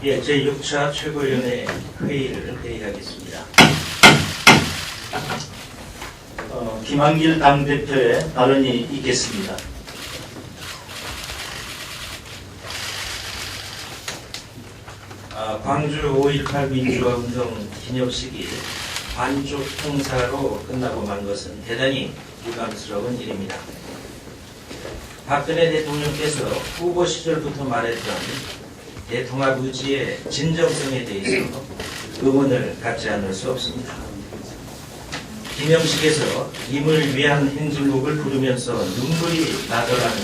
예, 제6차 최고위원회 회의를 회의하겠습니다. 김한길 당대표의 발언이 있겠습니다. 광주 5.18 민주화 운동 기념식이 반쪽 통사로 끝나고 만 것은 대단히 유감스러운 일입니다. 박근혜 대통령께서 후보 시절부터 말했던 대통합 의지의 진정성에 대해서 의문을 갖지 않을 수 없습니다. 기념식에서 임을 위한 행진곡을 부르면서 눈물이 나더라는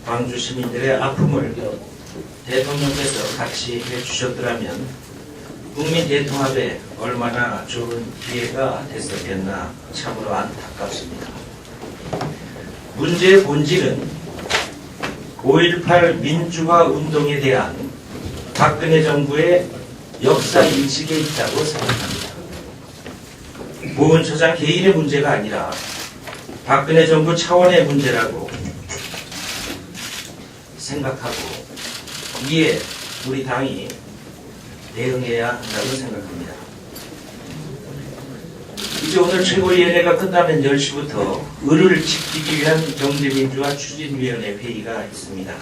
광주 시민들의 아픔을 대통령께서 같이 해주셨더라면 국민 대통합에 얼마나 좋은 기회가 됐었겠나 참으로 안타깝습니다. 문제의 본질은 5.18 민주화 운동에 대한 박근혜 정부의 역사 인식에 있다고 생각합니다. 모 처장 개인의 문제가 아니라 박근혜 정부 차원의 문제라고 생각하고 이에 우리 당이 대응해야 한다고 생각합니다. 이제 오늘 최고위원회가 끝나면 10시부터 을을 지키기 위한 경제민주화 추진위원회 회의가 있습니다.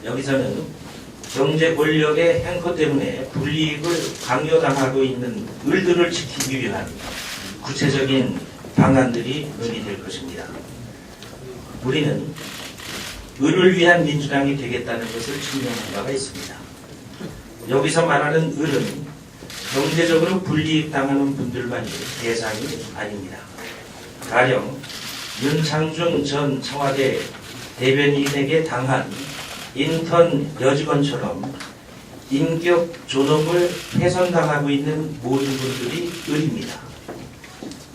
여기서는 경제 권력의 행포 때문에 불이익을 강요당하고 있는 을들을 지키기 위한 구체적인 방안들이 논의될 것입니다. 우리는 을을 위한 민주당이 되겠다는 것을 증명한 바가 있습니다. 여기서 말하는 을은 경제적으로 불이익당하는 분들만이 대상이 아닙니다. 가령 윤창중 전 청와대 대변인에게 당한 인턴 여직원처럼 인격 존엄을 훼손당하고 있는 모든 분들이 을입니다.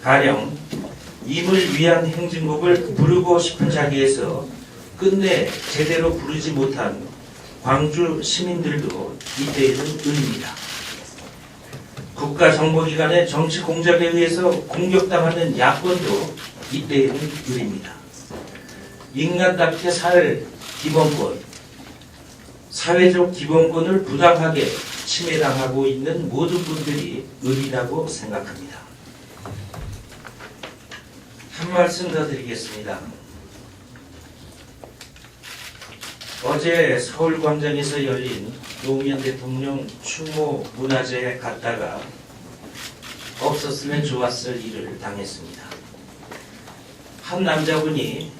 가령 임을 위한 행진곡을 부르고 싶은 자리에서 끝내 제대로 부르지 못한 광주 시민들도 이때에는 을입니다. 국가정보기관의 정치 공작에 의해서 공격당하는 야권도 이때에는 을입니다. 인간답게 살 기본권, 사회적 기본권을 부당하게 침해당하고 있는 모든 분들이 을이라고 생각합니다. 한 말씀 더 드리겠습니다. 어제 서울광장에서 열린 노무현 대통령 추모 문화제에 갔다가 없었으면 좋았을 일을 당했습니다. 한 남자분이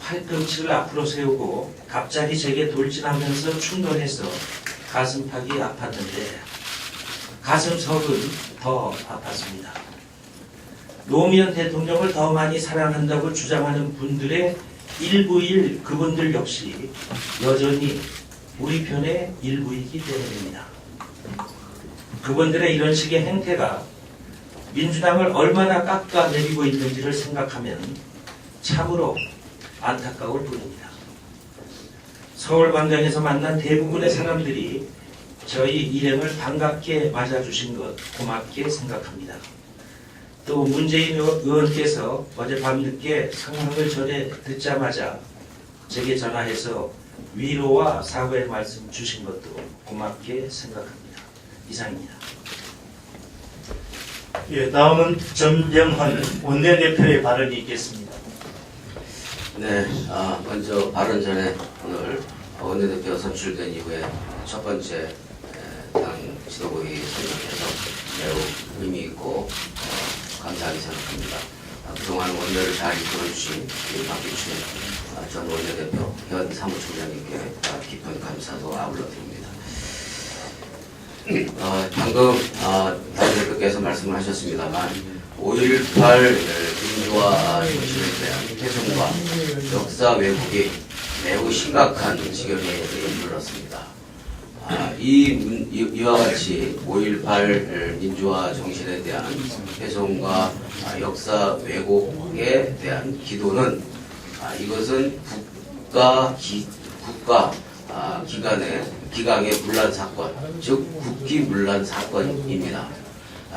팔꿈치를 앞으로 세우고 갑자기 제게 돌진하면서 충돌해서 가슴팍이 아팠는데 가슴석은 더 아팠습니다. 노무현 대통령을 더 많이 사랑한다고 주장하는 분들의 일부일 그분들 역시 여전히 우리 편의 일부이기 때문입니다. 그분들의 이런 식의 행태가 민주당을 얼마나 깎아내리고 있는지를 생각하면 참으로 안타까울 뿐입니다. 서울광장에서 만난 대부분의 사람들이 저희 일행을 반갑게 맞아주신 것 고맙게 생각합니다. 또 문재인 의원께서 어제 밤늦게 상황을 전해 듣자마자 제게 전화해서 위로와 사과의 말씀 주신 것도 고맙게 생각합니다. 이상입니다. 예, 다음은 전병헌 원내대표의 발언이 있겠습니다. 네, 먼저 발언 전에 오늘 원내대표 선출된 이후에 첫 번째 당 지도부의 선정에서 매우 의미 있고 감사하게 생각합니다. 그동안 원내를 잘 이끌어주신 박기춘 전 원내대표, 현 사무총장님께 깊은 감사도 아울러 드립니다. 방금 당대표께서 말씀을 하셨습니다만 5.18 민주화 정신에 대한 훼손과 역사 왜곡이 매우 심각한 지경에 이르렀습니다. 이와 같이 5.18 민주화 정신에 대한 훼손과 역사 왜곡에 대한 기도는 이것은 기강의 문란 사건, 즉 국기 문란 사건입니다.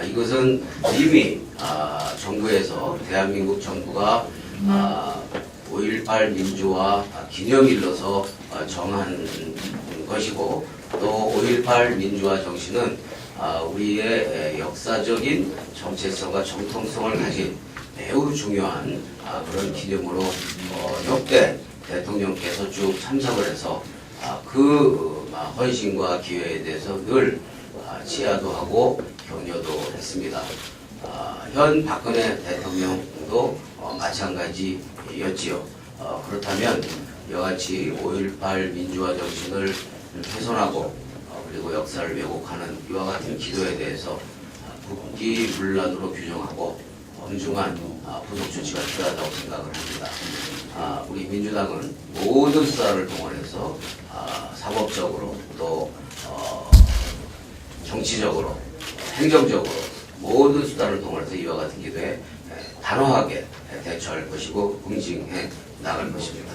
이것은 이미 정부에서 대한민국 정부가 5.18 민주화 기념일로서 정한 것이고 또 5.18 민주화 정신은 우리의 역사적인 정체성과 정통성을 가진 매우 중요한 그런 기념으로 역대 대통령께서 쭉 참석을 해서 그 헌신과 기회에 대해서 늘 지하도 하고 격려도 했습니다. 현 박근혜 대통령도 마찬가지였지요. 그렇다면 이와같이 5.18 민주화 정신을 훼손하고 그리고 역사를 왜곡하는 이와 같은 기도에 대해서 국기문란으로 규정하고 엄중한 후속 조치가 필요하다고 생각을 합니다. 우리 민주당은 모든 수단을 동원해서 사법적으로 또 정치적으로 행정적으로 모든 수단을 동원해서 이와 같은 기도에 단호하게 대처할 것이고 응징해 나갈 것입니다.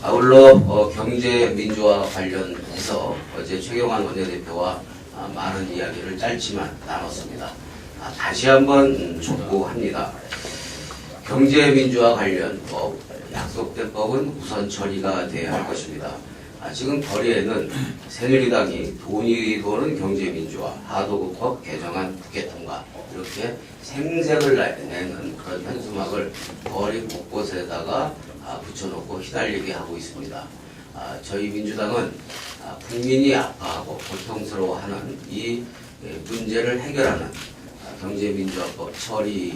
아울러 경제 민주화 관련해서 어제 최경환 원내대표와 많은 이야기를 짧지만 나눴습니다. 다시 한번 촉구합니다. 경제 민주화 관련 법, 약속된 법은 우선 처리가 돼야 할 것입니다. 지금 거리에는 새누리당이 돈이 도는 경제 민주화, 하도급법 개정안 국회 통과 이렇게 생색을 내는 그런 현수막을 거리 곳곳에다가 붙여놓고 휘날리게 하고 있습니다. 저희 민주당은 국민이 아파하고 고통스러워하는 이 문제를 해결하는 경제민주화법 처리에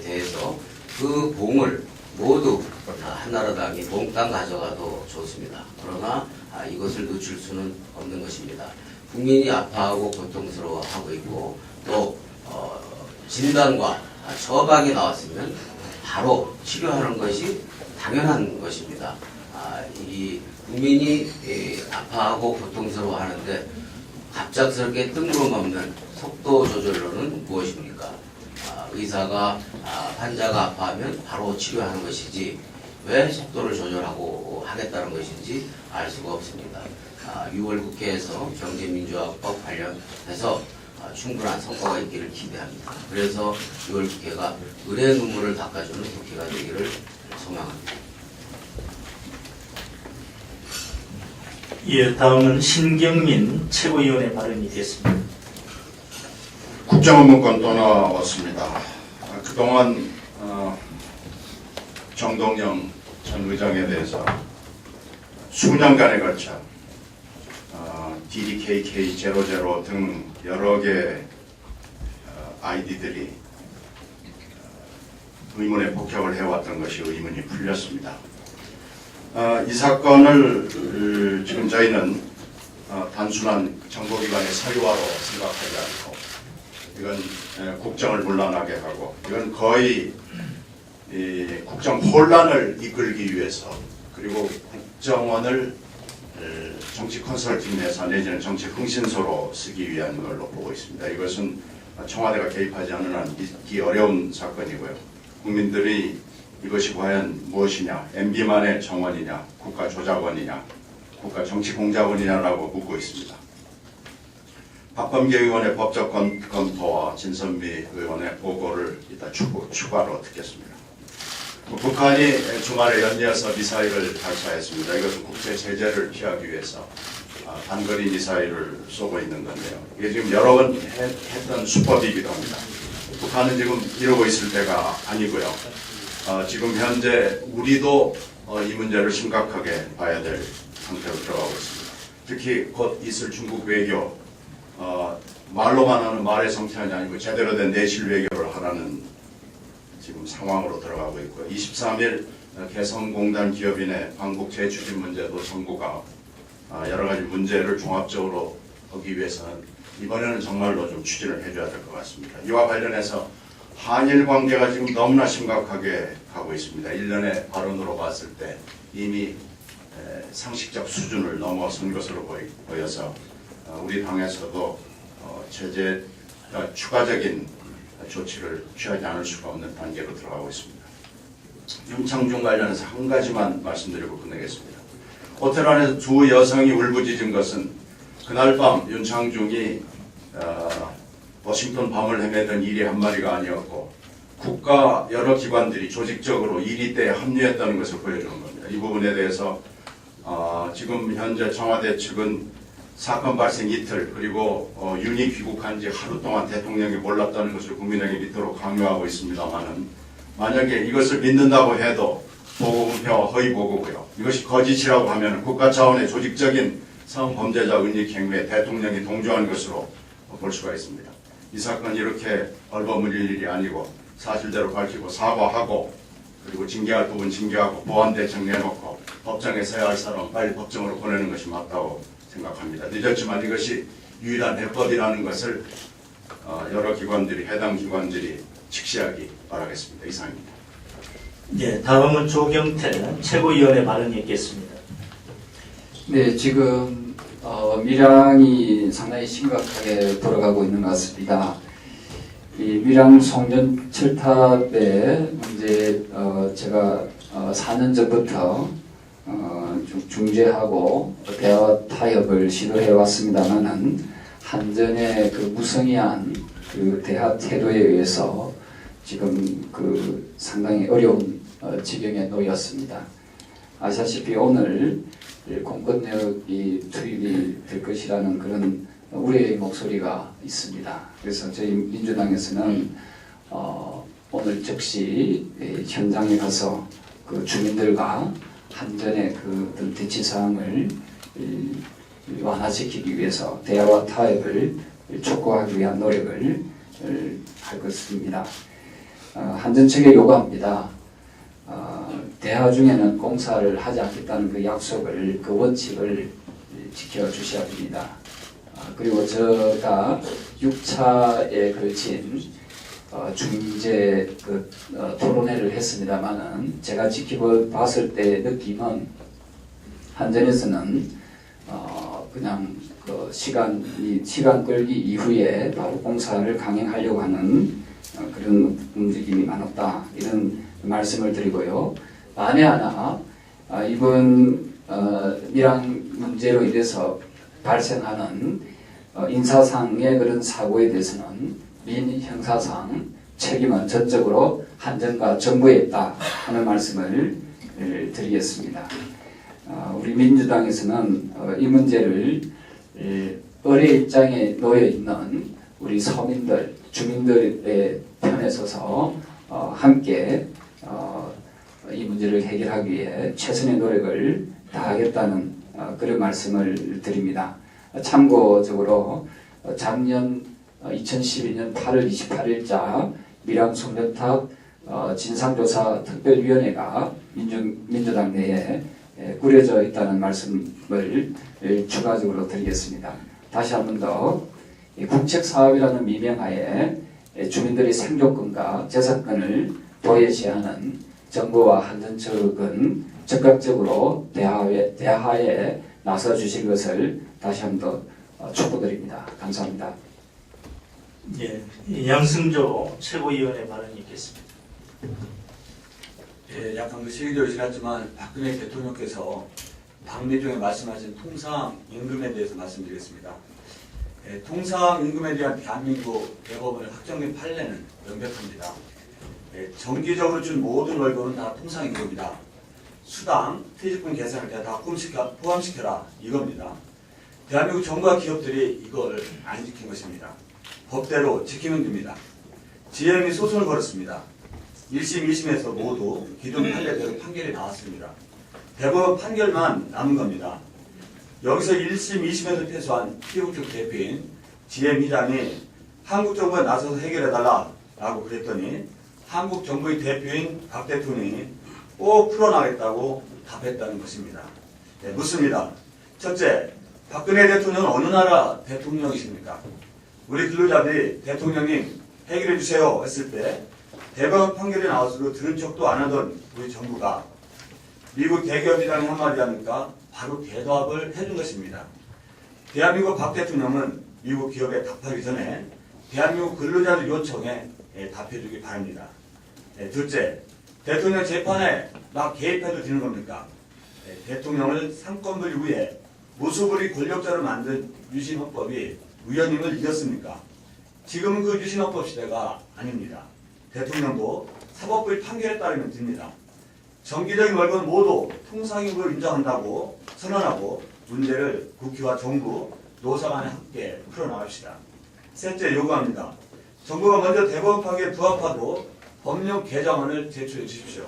대해서 그 공을 모두 한나라당이 몽땅 가져가도 좋습니다. 그러나 이것을 늦출 수는 없는 것입니다. 국민이 아파하고 고통스러워하고 있고 또 진단과 처방이 나왔으면 바로 치료하는 것이 당연한 것입니다. 이 국민이 아파하고 고통스러워하는데 갑작스럽게 뜬금없는 속도 조절로는 무엇입니까? 의사가 환자가 아파하면 바로 치료하는 것이지 왜 속도를 조절하고 하겠다는 것인지 알 수가 없습니다. 6월 국회에서 경제민주화법 관련해서 충분한 성과가 있기를 기대합니다. 그래서 6월 국회가 의뢰 눈물을 닦아주는 국회가 되기를 소망합니다. 예, 다음은 신경민 최고위원의 발언이 있겠습니다. 국정원문건 또 나왔습니다. 그동안 정동영 전 의장에 대해서 수년간에 걸쳐 DDKK00 등 여러 개 아이디들이 의문의 폭격을 해왔던 것이 의문이 풀렸습니다. 이 사건을 지금 저희는 단순한 정보기관의 사유화로 생각하지 않고 이건 국정을 문란하게 하고 이건 거의 국정 혼란을 이끌기 위해서 그리고 국정원을 정치 컨설팅 회사 내지는 정치 흥신소로 쓰기 위한 걸로 보고 있습니다. 이것은 청와대가 개입하지 않는 한 있기 어려운 사건이고요. 국민들이 이것이 과연 무엇이냐, MB만의 정원이냐, 국가조작원이냐, 국가정치공작원이냐라고 묻고 있습니다. 박범계 의원의 법적 검토와 진선미 의원의 보고를 이따 추가로 듣겠습니다. 북한이 주말에 연이어서 미사일을 발사했습니다. 이것은 국제 제재를 피하기 위해서 단거리 미사일을 쏘고 있는 건데요. 이게 지금 여러 번 했던 수법이기도 합니다. 북한은 지금 이러고 있을 때가 아니고요. 지금 현재 우리도 이 문제를 심각하게 봐야 될 상태로 들어가고 있습니다. 특히 곧 있을 중국 외교, 말로만 하는 말의 성찬이 아니고 제대로 된 내실 외교를 하라는 지금 상황으로 들어가고 있고요. 23일 개성공단 기업인의 방북 재추진 문제도 정부가 여러 가지 문제를 종합적으로 보기 위해서는 이번에는 정말로 좀 추진을 해줘야 될 것 같습니다. 이와 관련해서 한일 관계가 지금 너무나 심각하게 가고 있습니다. 일련의 발언으로 봤을 때 이미 상식적 수준을 넘어선 것으로 보여서 우리 당에서도 제재 추가적인 조치를 취하지 않을 수가 없는 단계로 들어가고 있습니다. 윤창중 관련해서 한 가지만 말씀드리고 끝내겠습니다. 호텔 안에서 두 여성이 울부짖은 것은 그날 밤 윤창중이 워싱턴 밤을 헤매던 이리 한 마리가 아니었고 국가 여러 기관들이 조직적으로 이리 때에 합류했다는 것을 보여주는 겁니다. 이 부분에 대해서 지금 현재 청와대 측은 사건 발생 이틀 그리고 윤희 귀국한 지 하루 동안 대통령이 몰랐다는 것을 국민에게 믿도록 강요하고 있습니다만은 만약에 이것을 믿는다고 해도 보고분표와 허위 보고고요. 이것이 거짓이라고 하면 국가 차원의 조직적인 성범죄자 은닉 행위에 대통령이 동조한 것으로 볼 수가 있습니다. 이 사건이 이렇게 얼버무릴 일이 아니고 사실대로 밝히고 사과하고 그리고 징계할 부분 징계하고 보완 대책 내놓고 법정에 서야 할 사람 빨리 법정으로 보내는 것이 맞다고 생각합니다. 늦었지만 이것이 유일한 해법이라는 것을 여러 기관들이 해당 기관들이 직시하기 바라겠습니다. 이상입니다. 네, 다음은 조경태 최고위원의 발언이 있겠습니다. 네, 지금 밀양이 상당히 심각하게 돌아가고 있는 것 같습니다. 이 밀양 송전 철탑의 문제 제가 4년 전부터 중재하고 대화 타협을 시도해 왔습니다만은 한전의 그 무성의한 그 대화 태도에 의해서 지금 그 상당히 어려운 지경에 놓였습니다. 아시다시피 오늘 공권력이 투입이 될 것이라는 그런 우려의 목소리가 있습니다. 그래서 저희 민주당에서는 오늘 즉시 현장에 가서 그 주민들과 한전의 그 대치 사항을 완화시키기 위해서 대화와 타협을 촉구하기 위한 노력을 할 것입니다. 한전 측에 요구합니다. 대화 중에는 공사를 하지 않겠다는 그 약속을, 그 원칙을 지켜주셔야 됩니다. 그리고 제가 6차에 걸친 중재 토론회를 했습니다만은 제가 지켜봤을 때 느낌은 한전에서는 그냥 그 시간 끌기 이후에 바로 공사를 강행하려고 하는 그런 움직임이 많았다 이런 말씀을 드리고요. 만에 하나 이번 밀양 문제로 인해서 발생하는 인사상의 그런 사고에 대해서는 민형사상 책임은 전적으로 한전과 정부에 있다 하는 말씀을 드리겠습니다. 우리 민주당에서는 이 문제를 어뢰 입장에 놓여 있는 우리 서민들, 주민들의 편에 서서 함께 이 문제를 해결하기 위해 최선의 노력을 다하겠다는 그런 말씀을 드립니다. 참고적으로 작년 2012년 8월 28일자 밀양 송전탑 진상조사 특별위원회가 민주당 내에 꾸려져 있다는 말씀을 추가적으로 드리겠습니다. 다시 한 번 더 국책사업이라는 미명하에 주민들의 생존권과 재산권을 도외시하는 정부와 한전 측은 적극적으로 대화에 나서 주실 것을 다시 한 번 더 촉구드립니다. 감사합니다. 예, 양승조 최고위원의 발언이 있겠습니다. 예, 약간 그 시기적으로 지났지만 박근혜 대통령께서 방미 중에 말씀하신 통상 임금에 대해서 말씀드리겠습니다. 예, 통상 임금에 대한 대한민국 대법원의 확정된 판례는 명백합니다. 예, 정기적으로 준 모든 월급은 다 통상 임금이다. 수당, 퇴직금 계산을 다 포함시켜라 이겁니다. 대한민국 정부와 기업들이 이걸 안 지킨 것입니다. 법대로 지키면 됩니다. 지혜민이 소송을 걸었습니다. 1심, 2심에서 모두 기존 판례대로 판결이 나왔습니다. 대법원 판결만 남은 겁니다. 여기서 1심, 2심에서 패소한 피고 쪽 대표인 지혜미장이 한국 정부에 나서서 해결해달라 라고 그랬더니 한국 정부의 대표인 박 대통령이 꼭 풀어나겠다고 답했다는 것입니다. 네, 묻습니다. 첫째, 박근혜 대통령은 어느 나라 대통령이십니까? 우리 근로자들이 대통령님 해결해 주세요 했을 때 대법원 판결이 나와서도 들은 척도 안 하던 우리 정부가 미국 대기업이라는 한마디 하니까 바로 대답을 해준 것입니다. 대한민국 박 대통령은 미국 기업에 답하기 전에 대한민국 근로자들 요청에 답해주기 바랍니다. 둘째, 대통령 재판에 막 개입해도 되는 겁니까? 대통령을 상권분 위에 무소불위 권력자로 만든 유신헌법이 위헌임을 이겼습니까? 지금은 그 유신헌법 시대가 아닙니다. 대통령도 사법부의 판결에 따르면 됩니다. 정기적인 월급은 모두 통상임금을 인정한다고 선언하고 문제를 국회와 정부 노사간에 함께 풀어나갑시다. 셋째, 요구합니다. 정부가 먼저 대법원 판결에 부합하고 법령 개정안을 제출해 주십시오.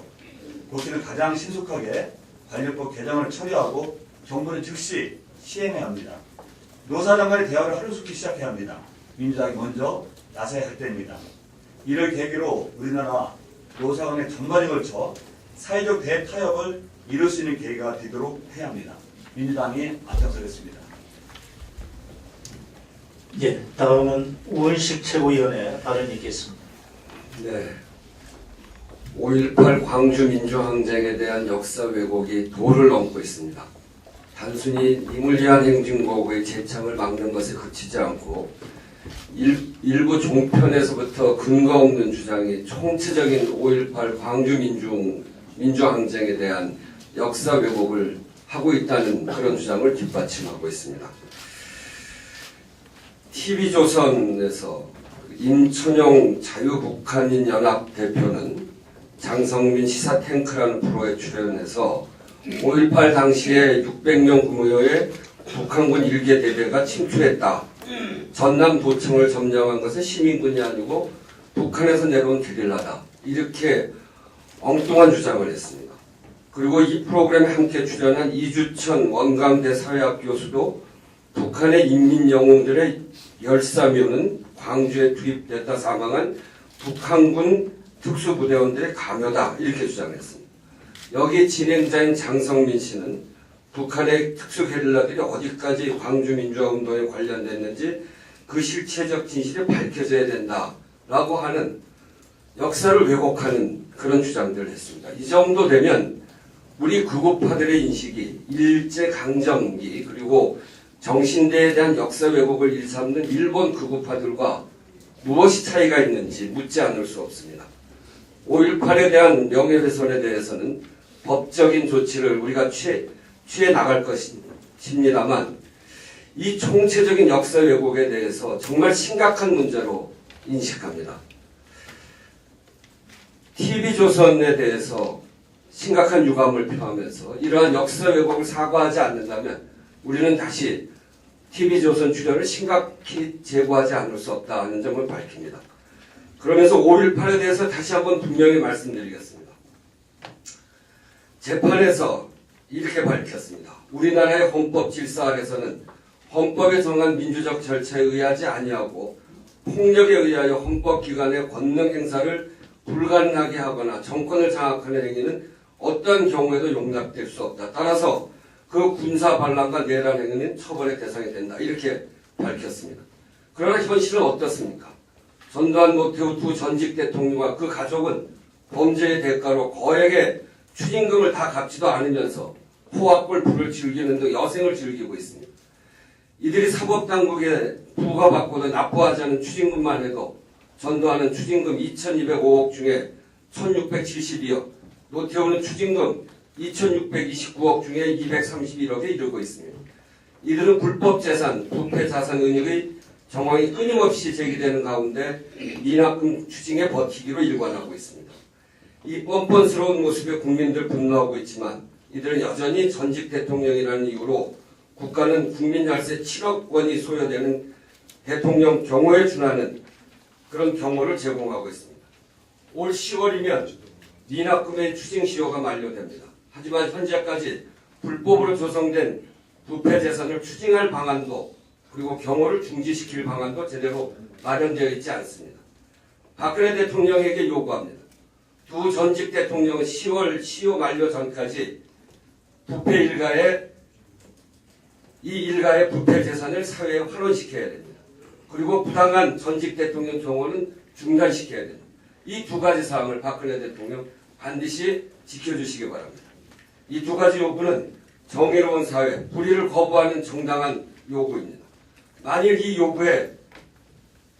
국회는 가장 신속하게 관련법 개정안을 처리하고 정부는 즉시 시행해야 합니다. 노사장간의 대화를 하루속히 시작해야 합니다. 민주당이 먼저 나서야 할 때입니다. 이를 계기로 우리나라 노사간의 전반에 걸쳐 사회적 대타협을 이룰 수 있는 계기가 되도록 해야 합니다. 민주당이 앞장서겠습니다. 예, 다음은 우원식 최고위원의 발언이 있겠습니다. 네. 5.18 광주 민주항쟁에 대한 역사 왜곡이 도를 넘고 있습니다. 단순히 님을 위한 행진곡의 재창을 막는 것에 그치지 않고 일부 종편에서부터 근거 없는 주장이 총체적인 5.18 광주 민주항쟁에 대한 역사 왜곡을 하고 있다는 그런 주장을 뒷받침하고 있습니다. TV조선에서 임천용 자유북한인 연합 대표는 장성민 시사탱크라는 프로에 출연해서 5.18 당시에 600명 규모의 북한군 일개 대대가 침투했다. 전남도청을 점령한 것은 시민군이 아니고 북한에서 내려온 게릴라다. 이렇게 엉뚱한 주장을 했습니다. 그리고 이 프로그램에 함께 출연한 이주천 원광대 사회학 교수도 북한의 인민영웅들의 열사묘는 광주에 투입됐다 사망한 북한군 특수부대원들의 가묘다. 이렇게 주장했습니다. 여기 진행자인 장성민 씨는 북한의 특수게릴라들이 어디까지 광주민주화운동에 관련됐는지 그 실체적 진실이 밝혀져야 된다라고 하는 역사를 왜곡하는 그런 주장들을 했습니다. 이 정도 되면 우리 극우파들의 인식이 일제강점기 그리고 정신대에 대한 역사 왜곡을 일삼는 일본 극우파들과 무엇이 차이가 있는지 묻지 않을 수 없습니다. 5.18에 대한 명예훼손에 대해서는 법적인 조치를 우리가 취해 나갈 것입니다만 이 총체적인 역사 왜곡에 대해서 정말 심각한 문제로 인식합니다. TV조선에 대해서 심각한 유감을 표하면서 이러한 역사 왜곡을 사과하지 않는다면 우리는 다시 TV조선 출연을 심각히 제고하지 않을 수 없다는 점을 밝힙니다. 그러면서 5.18에 대해서 다시 한번 분명히 말씀드리겠습니다. 재판에서 이렇게 밝혔습니다. 우리나라의 헌법 질서 아래서는 헌법에 정한 민주적 절차에 의하지 아니하고 폭력에 의하여 헌법기관의 권능 행사를 불가능하게 하거나 정권을 장악하는 행위는 어떤 경우에도 용납될 수 없다. 따라서 그 군사 반란과 내란 행위는 처벌의 대상이 된다. 이렇게 밝혔습니다. 그러나 현실은 어떻습니까? 전두환 노태우 두 전직 대통령과 그 가족은 범죄의 대가로 거액의 추징금을 다 갚지도 않으면서 포악골 불을 즐기는 등 여생을 즐기고 있습니다. 이들이 사법당국에 부과받고도 납부하지 않은 추징금만 해도 전두환은 추징금 2,205억 중에 1,672억, 노태우는 추징금 2,629억 중에 231억에 이르고 있습니다. 이들은 불법재산, 부패자산 은닉의 정황이 끊임없이 제기되는 가운데 미납금 추징에 버티기로 일관하고 있습니다. 이 뻔뻔스러운 모습에 국민들 분노하고 있지만 이들은 여전히 전직 대통령이라는 이유로 국가는 국민 열세 7억 원이 소요되는 대통령 경호에 준하는 그런 경호를 제공하고 있습니다. 올 10월이면 미납금의 추징 시효가 만료됩니다. 하지만 현재까지 불법으로 조성된 부패 재산을 추징할 방안도 그리고 경호를 중지시킬 방안도 제대로 마련되어 있지 않습니다. 박근혜 대통령에게 요구합니다. 두 전직 대통령은 10월 시효 만료 전까지 부패 일가의 부패 재산을 사회에 환원시켜야 됩니다. 그리고 부당한 전직 대통령 경호는 중단시켜야 됩니다. 이 두 가지 사항을 박근혜 대통령 반드시 지켜주시기 바랍니다. 이 두 가지 요구는 정의로운 사회, 불의를 거부하는 정당한 요구입니다. 만일 이 요구에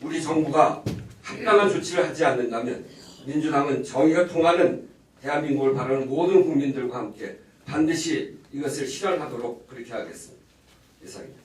우리 정부가 합당한 조치를 하지 않는다면 민주당은 정의가 통하는 대한민국을 바라는 모든 국민들과 함께 반드시 이것을 실현하도록 그렇게 하겠습니다. 이상입니다.